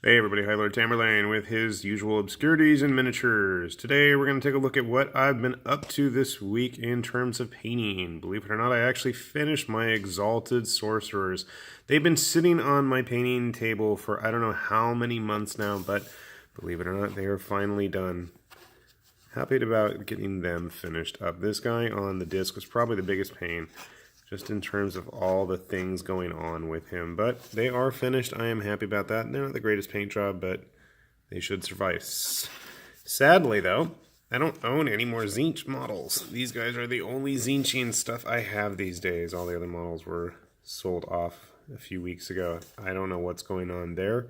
Hey everybody, High Lord Tamerlane with his usual obscurities and miniatures. Today we're going to take a look at what I've been up to this week in terms of painting. Believe it or not, I actually finished my Exalted Sorcerers. They've been sitting on my painting table for I don't know how many months now, but believe it or not, they are finally done. Happy about getting them finished up. This guy on the disc was probably the biggest pain, just in terms of all the things going on with him. But they are finished. I am happy about that. They're not the greatest paint job, but they should survive. Sadly, though, I don't own any more Tzeentch models. These guys are the only Tzeentchian stuff I have these days. All the other models were sold off a few weeks ago. I don't know what's going on there.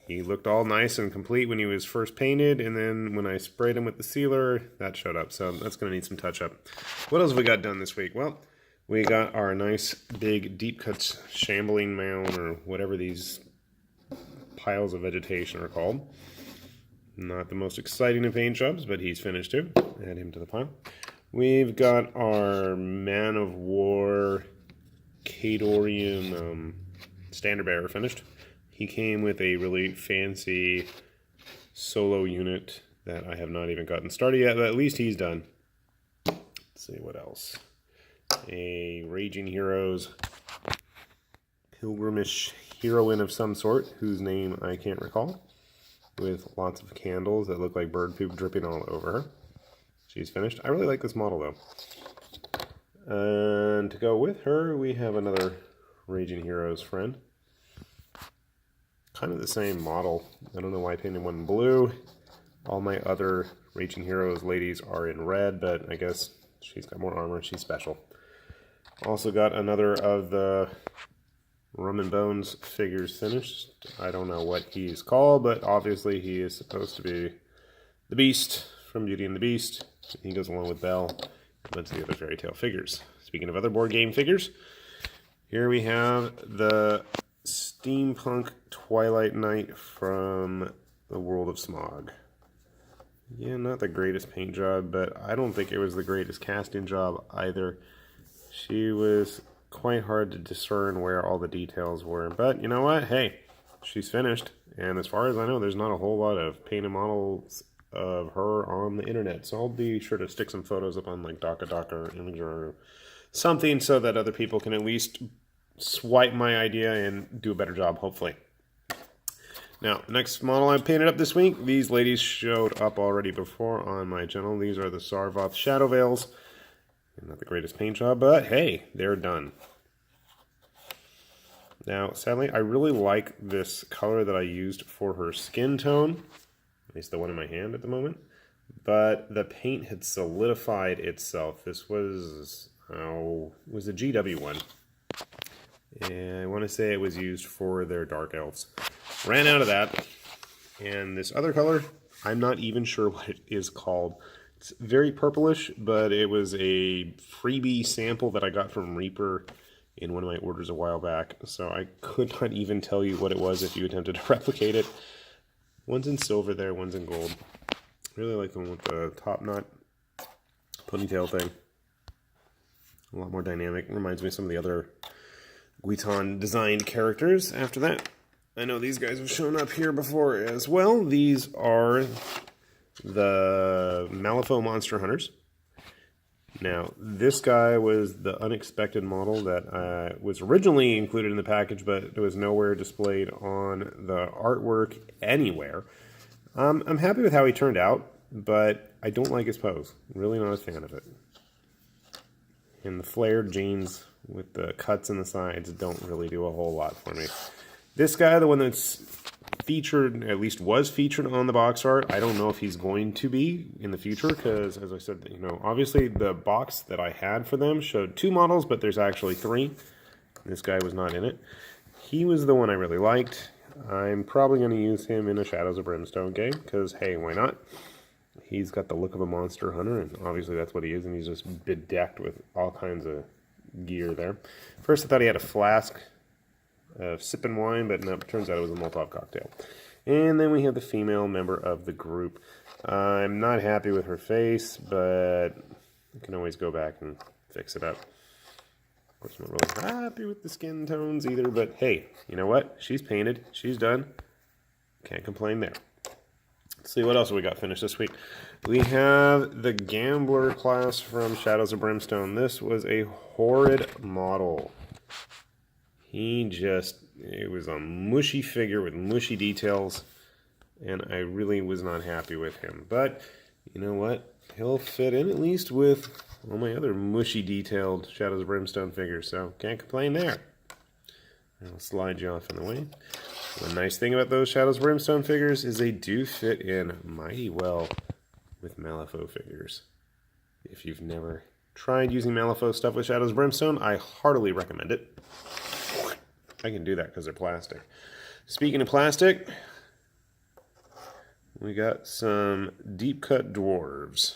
He looked all nice and complete when he was first painted, and then when I sprayed him with the sealer, that showed up. So that's going to need some touch-up. What else have we got done this week? Well, we got our nice big deep cuts shambling mound, or whatever these piles of vegetation are called. Not the most exciting of paint jobs, but he's finished too. Add him to the pile. We've got our Man of War Kadorian standard bearer finished. He came with a really fancy solo unit that I have not even gotten started yet, but at least he's done. Let's see what else. A Raging Heroes pilgrimish heroine of some sort, whose name I can't recall, with lots of candles that look like bird poop dripping all over her. She's finished. I really like this model, though. And to go with her, we have another Raging Heroes friend. Kind of the same model. I don't know why I painted one in blue. All my other Raging Heroes ladies are in red, but I guess she's got more armor. She's special. Also got another of the Rum and Bones figures finished. I don't know what he's called, but obviously he is supposed to be the Beast from Beauty and the Beast. He goes along with Belle. That's the other fairy tale figures. Speaking of other board game figures, here we have the Steampunk Twilight Knight from the world of Smaug. Yeah, not the greatest paint job, but I don't think it was the greatest casting job either. She was quite hard to discern where all the details were, but you know what? Hey, she's finished, and as far as I know, there's not a whole lot of painted models of her on the internet, so I'll be sure to stick some photos up on like DocaDoc or Imgur or something so that other people can at least swipe my idea and do a better job, hopefully. Now, next model I painted up this week, these ladies showed up already before on my channel. These are the Sarvoth Shadow Veils. Not the greatest paint job, but hey, they're done. Now, sadly, I really like this color that I used for her skin tone, at least the one in my hand at the moment, but the paint had solidified itself. This was, was a GW one. And I want to say it was used for their Dark Elves. Ran out of that, and this other color, I'm not even sure what it is called. It's very purplish, but it was a freebie sample that I got from Reaper in one of my orders a while back, so I could not even tell you what it was if you attempted to replicate it. One's in silver there, one's in gold. Really like the one with the top knot ponytail thing. A lot more dynamic. Reminds me of some of the other Guiton designed characters. After that, I know these guys have shown up here before as well. These are the Malifaux Monster Hunters. Now, this guy was the unexpected model that was originally included in the package, but it was nowhere displayed on the artwork anywhere. I'm happy with how he turned out, but I don't like his pose. Really not a fan of it. And the flared jeans with the cuts in the sides don't really do a whole lot for me. This guy, the one that's featured, at least was featured on the box art, I don't know if he's going to be in the future, because as I said, you know, obviously the box that I had for them showed 2 models, but there's actually 3. This guy was not in it. He was the one I really liked. I'm probably going to use him in a Shadows of Brimstone game, because hey, why not? He's got the look of a monster hunter, and obviously that's what he is, and he's just bedecked with all kinds of gear there. First I thought he had a flask of sipping wine, but no, it turns out it was a Molotov cocktail. And then we have the female member of the group. I'm not happy with her face, but I can always go back and fix it up. Of course, I'm not really happy with the skin tones either, but hey, you know what? She's painted. She's done. Can't complain there. Let's see what else we got finished this week. We have the Gambler class from Shadows of Brimstone. This was a horrid model. It was a mushy figure with mushy details, and I really was not happy with him. But, you know what? He'll fit in at least with all my other mushy detailed Shadows of Brimstone figures, so can't complain there. I'll slide you off in the way. The nice thing about those Shadows of Brimstone figures is they do fit in mighty well with Malifaux figures. If you've never tried using Malifaux stuff with Shadows of Brimstone, I heartily recommend it. I can do that because they're plastic. Speaking of plastic, we got some deep cut dwarves.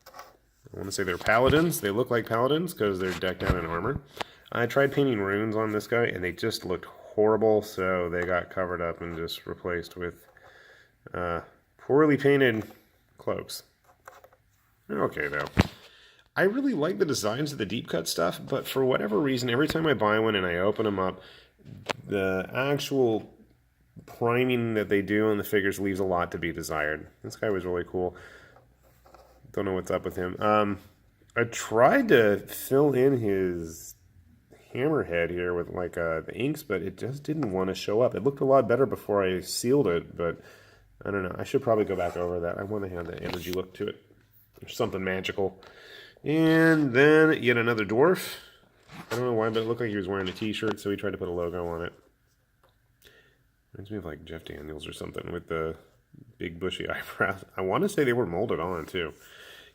I want to say they're paladins. They look like paladins because they're decked out in armor. I tried painting runes on this guy and they just looked horrible, so they got covered up and just replaced with poorly painted cloaks. They're okay though. I really like the designs of the deep cut stuff, but for whatever reason, every time I buy one and I open them up, the actual priming that they do on the figures leaves a lot to be desired. This guy was really cool. Don't know what's up with him. I tried to fill in his hammerhead here with like the inks, but it just didn't want to show up. It looked a lot better before I sealed it, but I don't know. I should probably go back over that. I want to have the energy look to it. There's something magical. And then yet another dwarf. I don't know why, but it looked like he was wearing a t-shirt, so he tried to put a logo on it. Reminds me of like Jeff Daniels or something with the big bushy eyebrows. I want to say they were molded on too.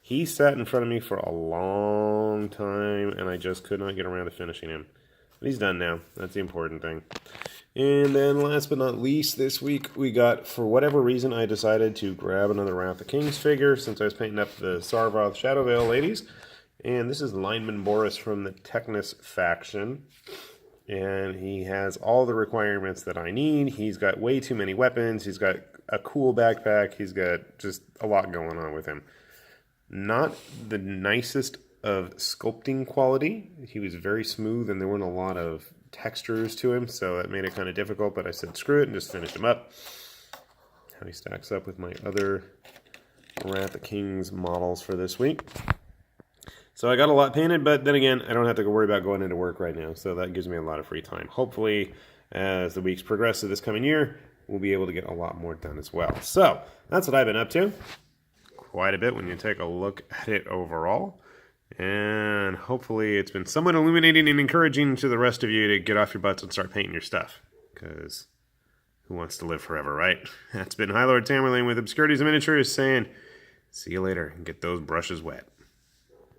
He sat in front of me for a long time, and I just could not get around to finishing him. But he's done now. That's the important thing. And then last but not least, this week we got, for whatever reason, I decided to grab another Wrath of Kings figure since I was painting up the Sarvoth Shadowvale ladies. And this is Lineman Boris from the Technus faction. And he has all the requirements that I need. He's got way too many weapons. He's got a cool backpack. He's got just a lot going on with him. Not the nicest of sculpting quality. He was very smooth and there weren't a lot of textures to him, so that made it kind of difficult, but I said screw it and just finished him up. How he stacks up with my other Wrath of Kings models for this week. So I got a lot painted, but then again, I don't have to worry about going into work right now, so that gives me a lot of free time. Hopefully, as the weeks progress of this coming year, we'll be able to get a lot more done as well. So, that's what I've been up to. Quite a bit when you take a look at it overall. And hopefully it's been somewhat illuminating and encouraging to the rest of you to get off your butts and start painting your stuff. Because who wants to live forever, right? That's been High Lord Tamerlane with Obscurities of Miniatures saying, see you later and get those brushes wet.